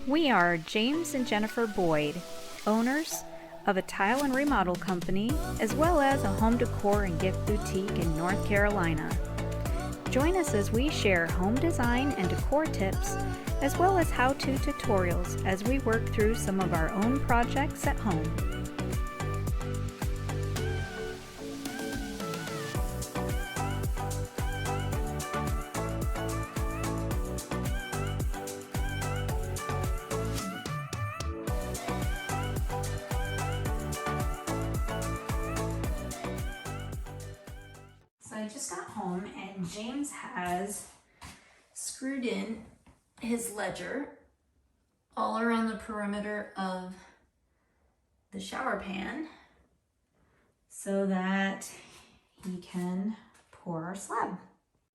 We are James and Jennifer Boyd, owners of a tile and remodel company, as well as a home decor and gift boutique in North Carolina. Join us as we share home design and decor tips, as well as how-to tutorials as we work through some of our own projects at home. So I just got home and James has screwed in his ledger all around the perimeter of the shower pan so that he can pour our slab.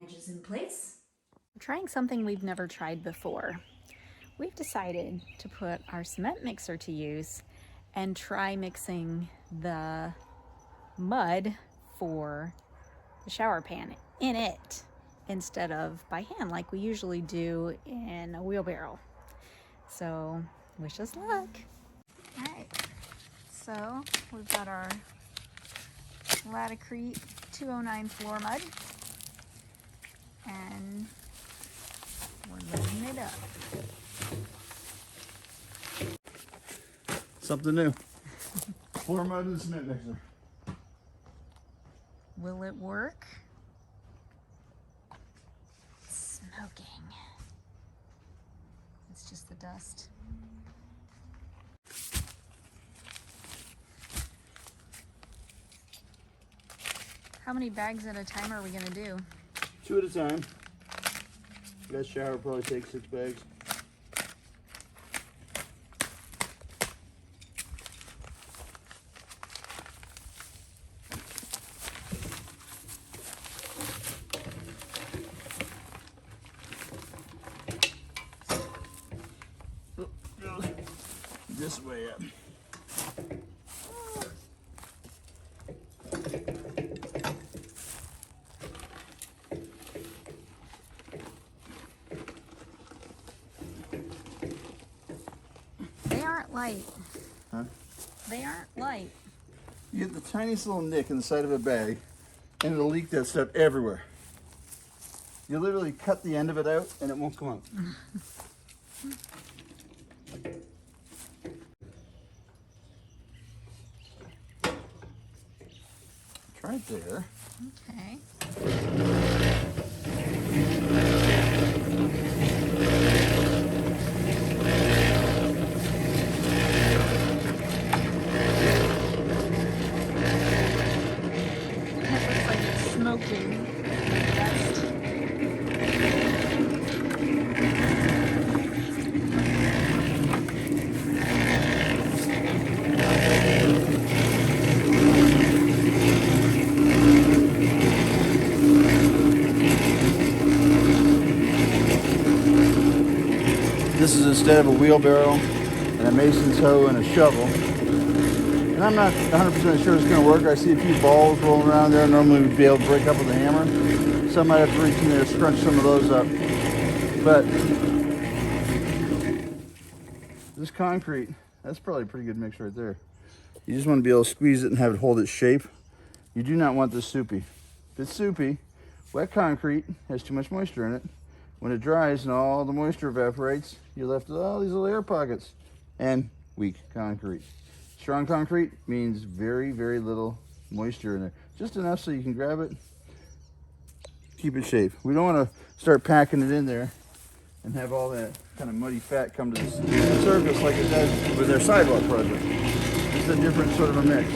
Edges in place. We're trying something we've never tried before. We've decided to put our cement mixer to use and try mixing the mud for the shower pan in it instead of by hand like we usually do in a wheelbarrow. So wish us luck. All right, so we've got our Laticrete 209 floor mud and we're loading it up. Something new. Floor mud and cement mixer. Will it work? It's smoking. It's just the dust. How many bags at a time are we gonna do? 2 at a time. That shower probably takes 6 bags. This way up. They aren't light. Huh? They aren't light. You get the tiniest little nick in the side of a bag and it'll leak that stuff everywhere. You literally cut the end of it out and it won't come out. Right there. Okay. It looks like it's smoking. Dust. This is instead of a wheelbarrow and a mason's hoe and a shovel. And I'm not 100% sure it's going to work. I see a few balls rolling around there. Normally we'd be able to break up with a hammer. So I might have to reach in there and scrunch some of those up. But this concrete, that's probably a pretty good mix right there. You just want to be able to squeeze it and have it hold its shape. You do not want this soupy. If it's soupy, wet concrete has too much moisture in it. When it dries and all the moisture evaporates, you're left with all these little air pockets and weak concrete. Strong concrete means very, very little moisture in there. Just enough so you can grab it, keep it safe. We don't want to start packing it in there and have all that kind of muddy fat come to the surface like it does with our sidewalk project. It's a different sort of a mix.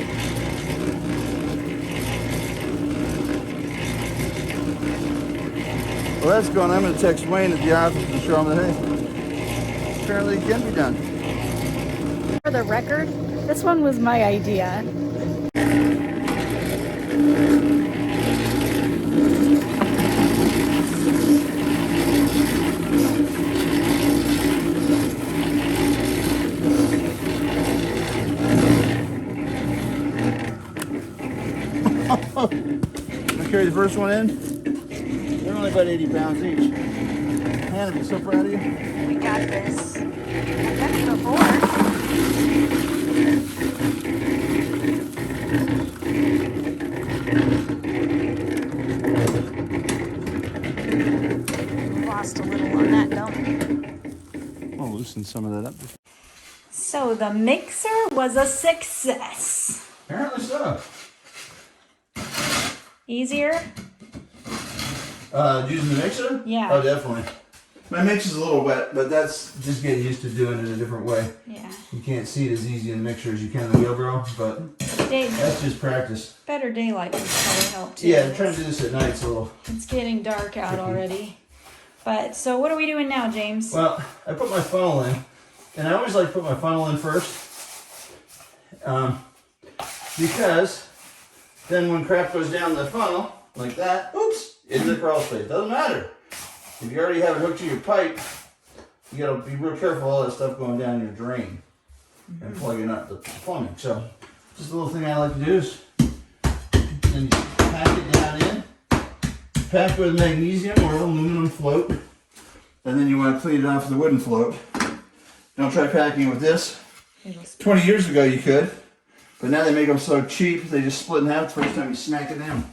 Well, that's going. I'm going to text Wayne at the office to show him that, hey, apparently it can be done. For the record, this one was my idea. I'll carry the first one in. They're only about 80 pounds each. Hannah, I'm so proud of you. We got this. That's before. We lost a little on that, don't we? I'll loosen some of that up. So the mixer was a success. Apparently so. Easier? Using the mixer? Yeah. Oh, definitely. My mix is a little wet, but that's just getting used to doing it a different way. Yeah. You can't see it as easy in the mixer as you can in the wheelbarrow, but that's just practice. Better daylight would probably help too. Yeah, trying to do this at night, so. It's getting dark out already. But, so what are we doing now, James? Well, I put my funnel in, and I always like to put my funnel in first, because then when crap goes down the funnel, like that, oops, into the crawl space. Doesn't matter. If you already have it hooked to your pipe, you gotta be real careful all that stuff going down your drain and plugging up the plumbing. So, just a little thing I like to do is, then you pack it down in, pack with magnesium or aluminum float, and then you want to clean it off with the wooden float. Don't try packing it with this. 20 years ago you could, but now they make them so cheap they just split in half the first time you smack it down.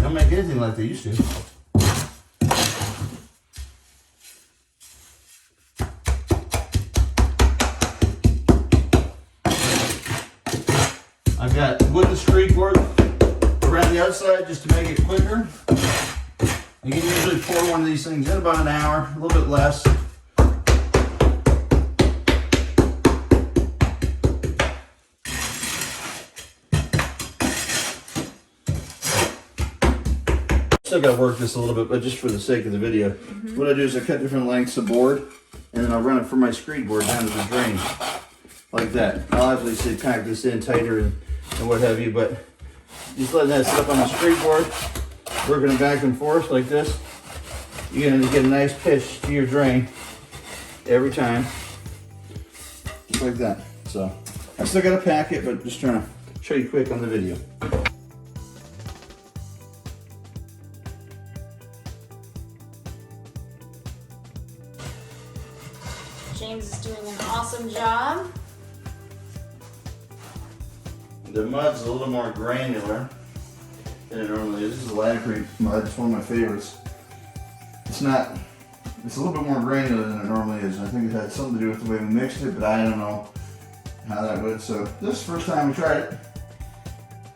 Don't make anything like they used to. I've got wooden screed board around the outside just to make it quicker. You can usually pour one of these things in about an hour, a little bit less. Still got to work this a little bit, but just for the sake of the video, what I do is I cut different lengths of board, and then I'll run it from my screed board down to the drain, like that. I'll obviously pack this in tighter and what have you, but just letting that sit up on the screed board, working it back and forth like this, you're going to get a nice pitch to your drain every time, just like that. So I still got to pack it, but just trying to show you quick on the video. James is doing an awesome job. The mud's a little more granular than it normally is. This is the Laticrete mud. It's one of my favorites. It's a little bit more granular than it normally is. I think it had something to do with the way we mixed it, but I don't know how that would. So this is the first time we tried it.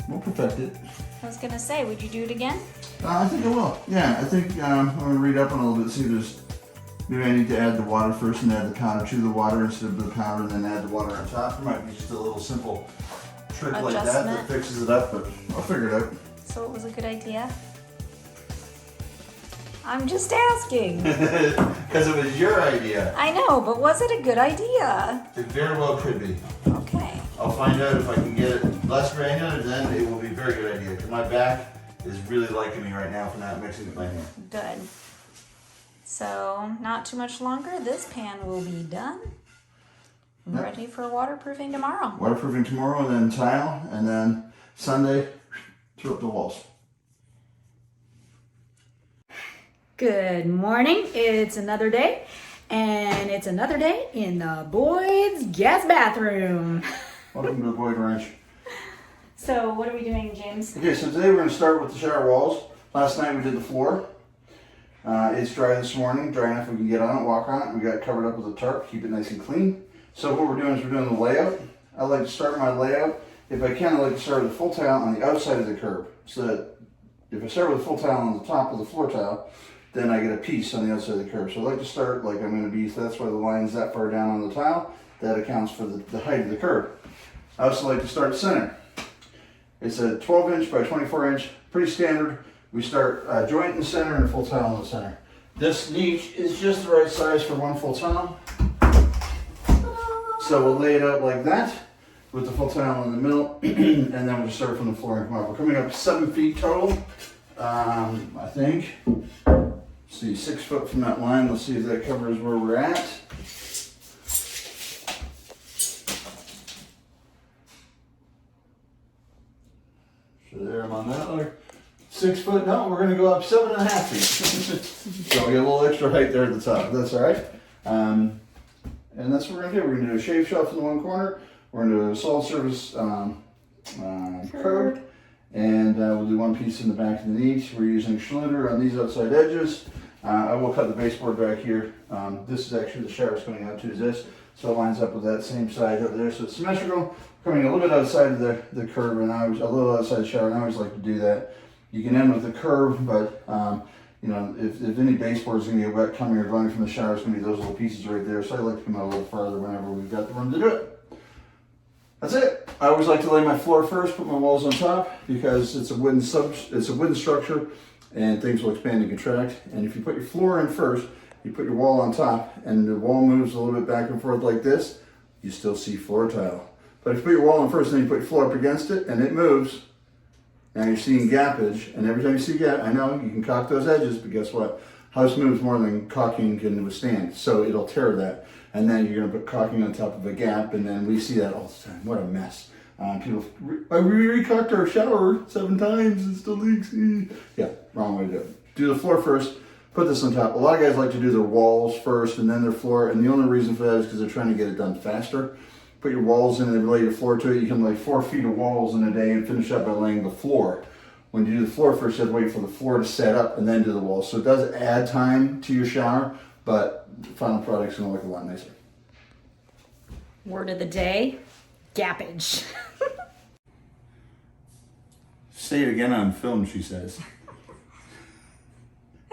We'll perfect it. I was gonna say, would you do it again? I think I will. Yeah, I think I'm gonna read up on it a little bit, see if there's, maybe I need to add the water first and add the powder to the water instead of the powder and then add the water on top. There might be just a little simple trick like that Adjustment. fixes it up, but I'll figure it out. So it was a good idea? I'm just asking. Because it was your idea. I know, but was it a good idea? It very well could be. Okay. I'll find out if I can get it less granular, then it will be a very good idea. Because my back is really liking me right now for not mixing with my hand. Good. So, not too much longer. This pan will be done. Yep. Ready for waterproofing tomorrow. Waterproofing tomorrow, and then tile, and then Sunday, throw up the walls. Good morning. It's another day, and it's another day in the Boyd's guest bathroom. Welcome to the Boyd Ranch. So, what are we doing, James? Okay, so today we're going to start with the shower walls. Last night we did the floor. It's dry this morning, dry enough we can get on it, walk on it. We got it covered up with a tarp, keep it nice and clean. So what we're doing is we're doing the layout. I like to start my layout. If I can, I like to start with a full tile on the outside of the curb. So that if I start with a full tile on the top of the floor tile, then I get a piece on the outside of the curb. So I like to start like I'm going to be, so that's why the line's that far down on the tile. That accounts for the height of the curb. I also like to start center. It's a 12 inch by 24 inch, pretty standard. We start a joint in the center and a full tile in the center. This niche is just the right size for one full tile. So we'll lay it out like that with the full tile in the middle, and then we'll start from the floor and come up. We're coming up 7 feet total, I think. Let's see, 6 foot from that line. Let's see if that covers where we're at. So there I'm on that other. 6 6 foot. No, we're gonna go up 7.5 feet. So we get a little extra height there at the top. That's all right. And that's what we're gonna do. We're gonna do a shave shelf in the one corner. We're gonna do a solid surface curb. And we'll do one piece in the back and the knees. We're using Schluter on these outside edges. I will cut the baseboard back here. This is actually the shower it's going out to is this. So it lines up with that same side over there. So it's symmetrical. Coming a little bit outside of the curve and a little outside the shower. And I always like to do that. You can end with the curve, but you know, if any baseboard is going to get wet coming or going from the shower, it's going to be those little pieces right there. So I like to come out a little farther whenever we've got the room to do it. That's it. I always like to lay my floor first, put my walls on top because it's a wooden structure and things will expand and contract. And if you put your floor in first, you put your wall on top and the wall moves a little bit back and forth like this, you still see floor tile. But if you put your wall in first and then you put your floor up against it and it moves, now you're seeing gappage. And every time you see gap, I know you can caulk those edges, but guess what? House moves more than caulking can withstand. So it'll tear that. And then you're going to put caulking on top of a gap, and then we see that all the time. What a mess. People, we re-caulked our shower 7 times, it still leaks. Yeah, wrong way to do it. Do the floor first, put this on top. A lot of guys like to do their walls first and then their floor, and the only reason for that is because they're trying to get it done faster. Put your walls in and then lay your floor to it. You can lay 4 feet of walls in a day and finish up by laying the floor. When you do the floor first, you have to wait for the floor to set up and then do the walls. So it does add time to your shower, but the final product's gonna look a lot nicer. Word of the day, gappage. Say it again on film, she says.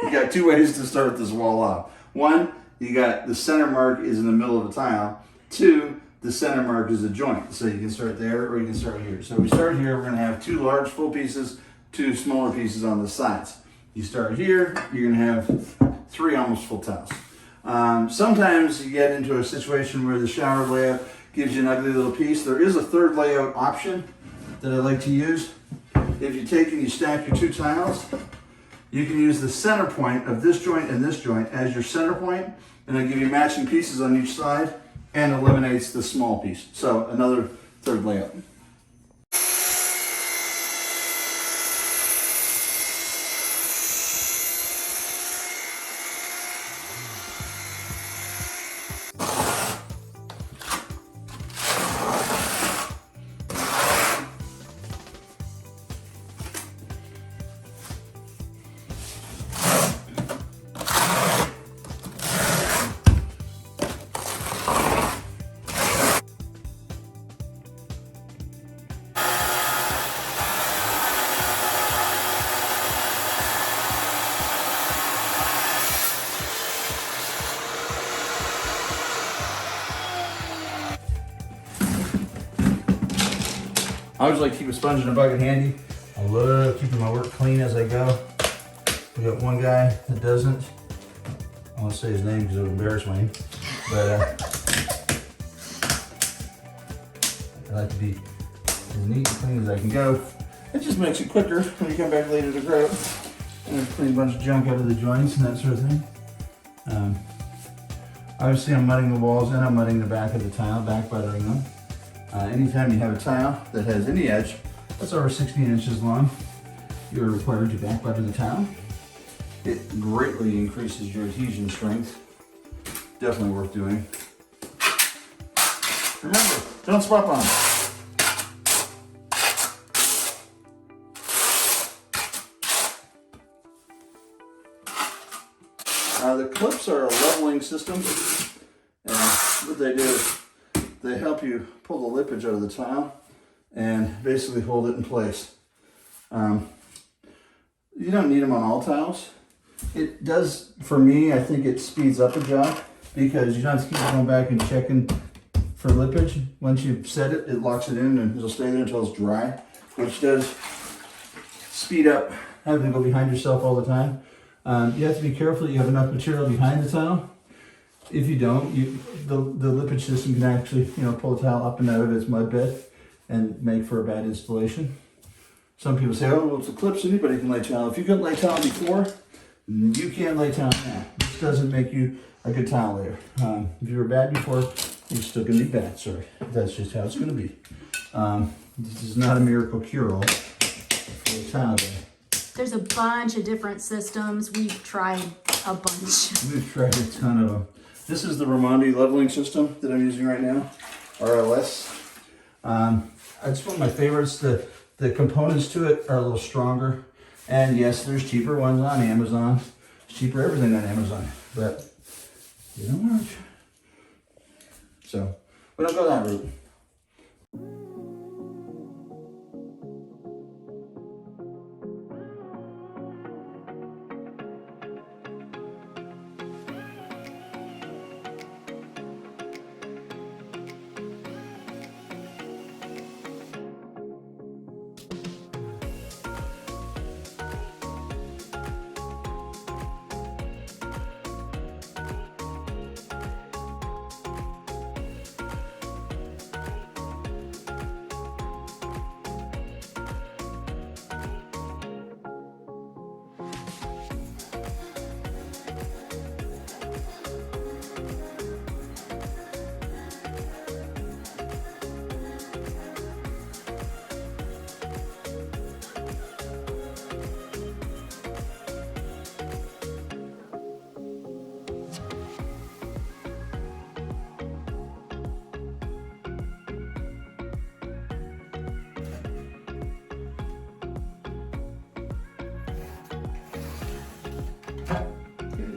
You got 2 ways to start this wall off. 1, you got the center mark is in the middle of the tile. 2, the center mark is a joint. So you can start there or you can start here. So we start here, we're gonna have 2 large full pieces, 2 smaller pieces on the sides. You start here, you're gonna have 3 almost full tiles. Sometimes you get into a situation where the shower layout gives you an ugly little piece. There is a 3rd layout option that I like to use. If you take and you stack your 2 tiles, you can use the center point of this joint and this joint as your center point, and then give you matching pieces on each side and eliminates the small piece. So another 3rd layout. I always like to keep a sponge and a bucket handy. I love keeping my work clean as I go. We got one guy that doesn't. I won't say his name because it would embarrass me. But I like to be as neat and clean as I can go. It just makes it quicker when you come back later to grab. And then clean a bunch of junk out of the joints and that sort of thing. Obviously I'm mudding the walls and I'm mudding the back of the tile, back buttering them. Anytime you have a tile that has any edge that's over 16 inches long, you're required to back butter the tile. It greatly increases your adhesion strength. Definitely worth doing. Remember, don't swap on them. The clips are a leveling system, and what they do is they help you pull the lippage out of the tile and basically hold it in place. You don't need them on all tiles. It does, for me, I think it speeds up a job because you don't have to keep going back and checking for lippage. Once you've set it, it locks it in and it'll stay there until it's dry, which does speed up having to go behind yourself all the time. You have to be careful that you have enough material behind the tile. If you don't, the lippage system can actually, pull the tile up and out of its mud bed and make for a bad installation. Some people say, oh, well, it's Eclipse, anybody can lay tile. If you couldn't lay tile before, you can't lay tile now. This doesn't make you a good tile layer. If you were bad before, you're still gonna be bad, sorry. That's just how it's gonna be. This is not a miracle cure-all for a tile layer. There's a bunch of different systems. We've tried a bunch. We've tried a ton of them. This is the Ramondi leveling system that I'm using right now, RLS. It's one of my favorites. The components to it are a little stronger. And yes, there's cheaper ones on Amazon. It's cheaper everything on Amazon, but they don't work. So we don't go that route.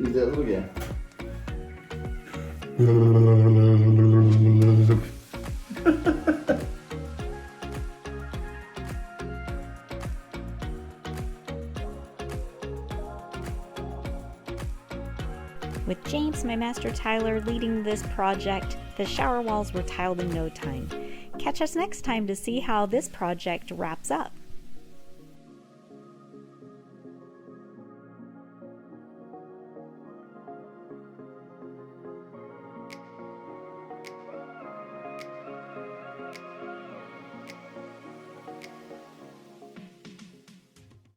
Do that little guy. With James, my master tiler, leading this project, the shower walls were tiled in no time. Catch us next time to see how this project wraps up.